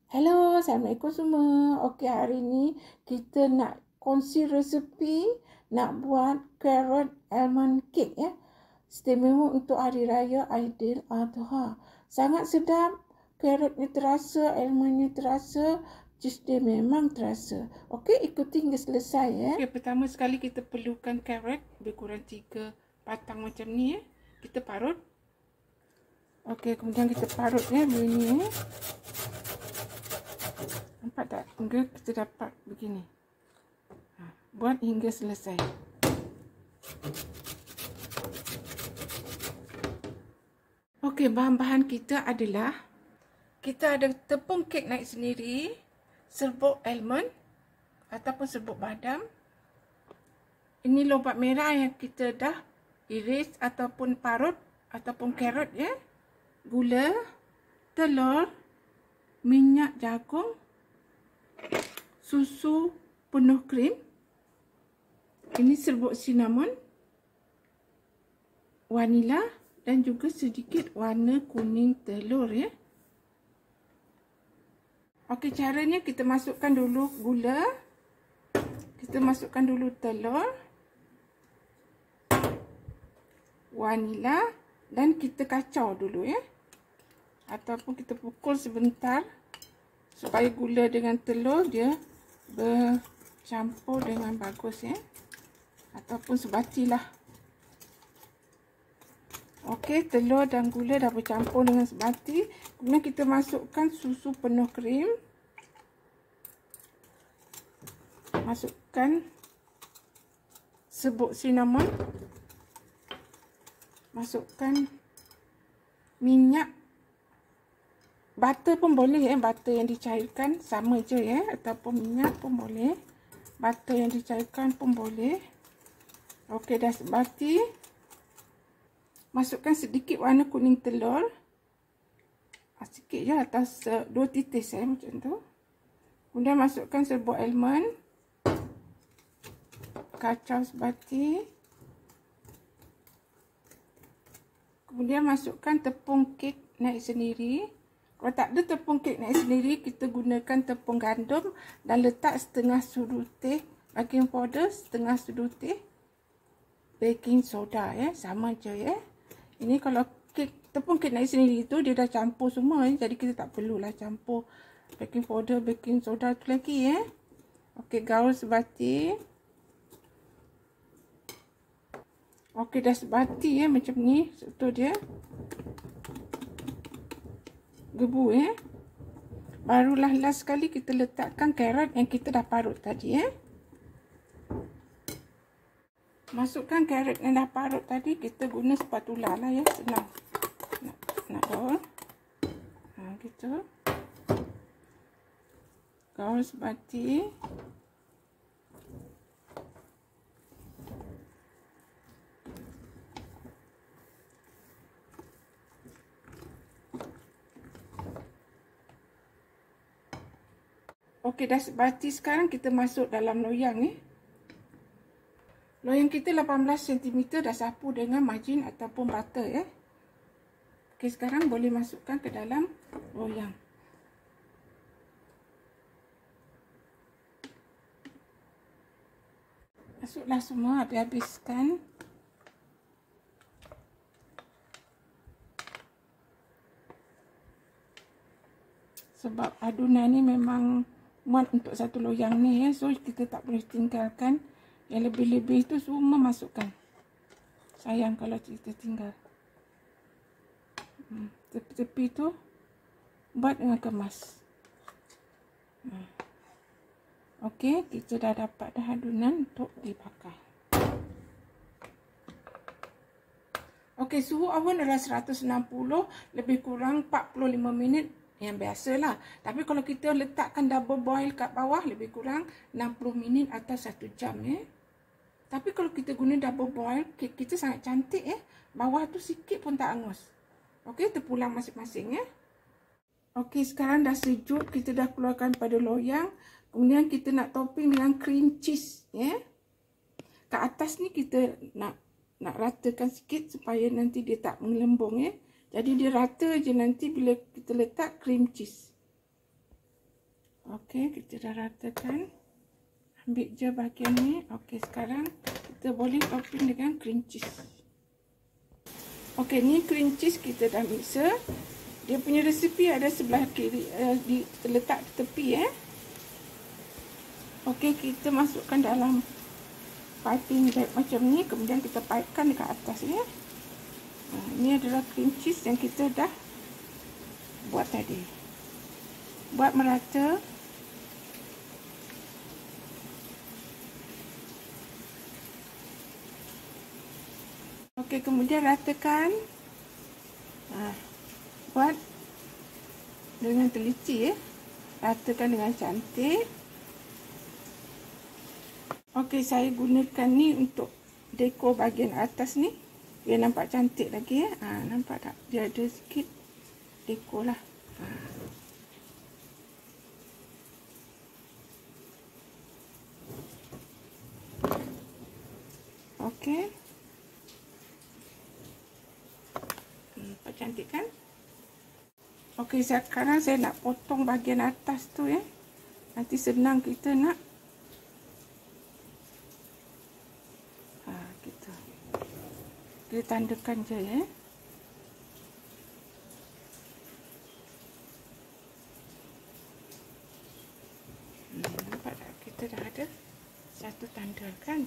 Hello, Assalamualaikum semua. Okey, hari ni kita nak kongsi resepi nak buat carrot almond cake ya. Istimewa untuk hari raya Aidiladha. Sangat sedap, carrotnya terasa, almondnya terasa, jus dia memang terasa. Okey, ikuti hingga selesai ya. Okey, pertama sekali kita perlukan carrot lebih kurang 3 batang macam ni ya. Kita parut. Okey, kemudian kita parut ya begini ya. Nampak tak? Hingga kita dapat begini. Buat hingga selesai. Okey, bahan-bahan kita adalah kita ada tepung kek naik sendiri, serbuk almond ataupun serbuk badam. Ini lobak merah yang kita dah iris ataupun parut ataupun carrot ya. Gula, telur, minyak jagung, susu penuh krim. Ini serbuk cinnamon, vanila dan juga sedikit warna kuning telur ya. Okey, caranya kita masukkan dulu gula. Kita masukkan dulu telur, vanila dan kita kacau dulu ya. Ataupun kita pukul sebentar supaya gula dengan telur dia bercampur dengan bagus ya. Ataupun sebatilah. Okey, telur dan gula dah bercampur dengan sebati. Kemudian kita masukkan susu penuh krim. Masukkan serbuk cinnamon. Masukkan minyak. Butter pun boleh ya, butter yang dicairkan sama je ya, ataupun minyak pun boleh. Butter yang dicairkan pun boleh. Okey, dah sebati. Masukkan sedikit warna kuning telur. Sikit je atas 2 titis ya, macam tu. Kemudian masukkan serbuk almond. Kacau sebati. Kemudian masukkan tepung kek naik sendiri. Kalau tak ada tepung kek naik sendiri, kita gunakan tepung gandum dan letak setengah sudu teh baking powder, setengah sudu teh baking soda ya, sama je ya. Ini kalau tepung kek naik sendiri itu dia dah campur semua ya, jadi kita tak perlulah campur baking powder, baking soda tu lagi ya. Okey, gaul sebati. Okey, dah sebati ya macam ni, betul dia. Gebu ya. Barulah last sekali kita letakkan carrot yang kita dah parut tadi ya. Masukkan carrot yang dah parut tadi, kita guna spatula lah ya, senang. Nak gaul. Gitu. Gaul sebati. Okey, dah sebati. Sekarang kita masuk dalam loyang ni. Loyang kita 18 cm dah sapu dengan margin ataupun butter ya. Okey, sekarang boleh masukkan ke dalam loyang. Masuklah semua, habis-habiskan. Sebab adunan ni memang muat untuk satu loyang ni ya, so kita tak boleh tinggalkan. Yang lebih-lebih tu semua masukkan. Sayang kalau kita tinggal. Tepi-tepi tu buat dengan kemas. Okey, kita dah dapat dah adunan untuk dipakai. Okey, suhu oven adalah 160 lebih kurang 45 minit. Yang biasalah. Tapi kalau kita letakkan double boil kat bawah, lebih kurang 60 minit atau 1 jam ya. Tapi kalau kita guna double boil, kek kita sangat cantik ya. Bawah tu sikit pun tak angus. Okey, terpulang masing-masing ya. Okey, sekarang dah sejuk, kita dah keluarkan pada loyang. Kemudian kita nak topping dengan cream cheese ya. Kat atas ni kita nak ratakan sikit supaya nanti dia tak melembung ya. Jadi dia rata je nanti bila kita letak cream cheese. Okey, kita dah ratakan. Ambil je bahagian ni. Okey, sekarang kita boleh topping dengan cream cheese. Okey, ni cream cheese kita dah mixer. Dia punya resipi ada sebelah kiri, kita letak di tepi Okey, kita masukkan dalam piping bag macam ni, kemudian kita pipekan dekat atas ini adalah cream cheese yang kita dah buat tadi. Buat merata. Okey, kemudian ratakan. Buat dengan teliti ratakan dengan cantik. Okey, saya gunakan ni untuk dekor bahagian atas ni biar nampak cantik lagi nampak tak? Dia ada sikit dekor lah. Okey. Nampak cantik kan? Okey, sekarang saya nak potong bahagian atas tu Nanti senang kita nak kita tandakan je nampak tak? Kita dah ada satu tanda kan?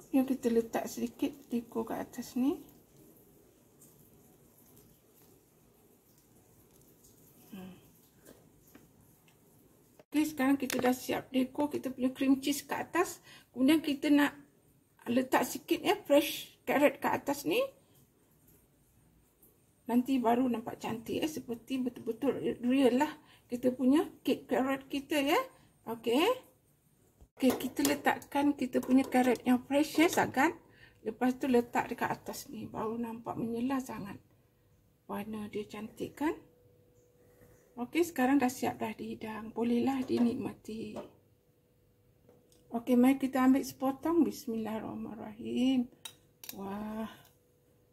Yang kita letak sedikit dekor kat atas ni. Okey, sekarang kita dah siap dekor kita punya cream cheese kat atas. Kemudian kita nak letak sikit fresh carrot kat atas ni. Nanti baru nampak cantik seperti betul-betul real lah kita punya cake carrot kita Okey. Okey, kita letakkan kita punya carrot yang fresh sangat. Lepas tu letak dekat atas ni. Baru nampak menyelah sangat. Warna dia cantik kan? Okey, sekarang dah siap dah dihidang. Bolehlah dinikmati. Okey, mari kita ambil sepotong. Bismillahirrahmanirrahim. Wah,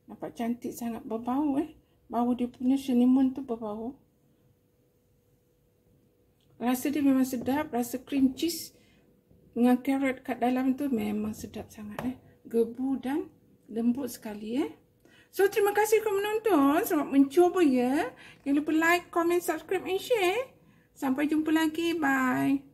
nampak cantik sangat. Berbau Bau dia punya cinnamon tu berbau. Rasa dia memang sedap. Rasa cream cheese dengan carrot kat dalam tu memang sedap sangat Gebu dan lembut sekali So, terima kasih kerana menonton. Selamat mencuba Jangan lupa like, comment, subscribe and share. Sampai jumpa lagi. Bye.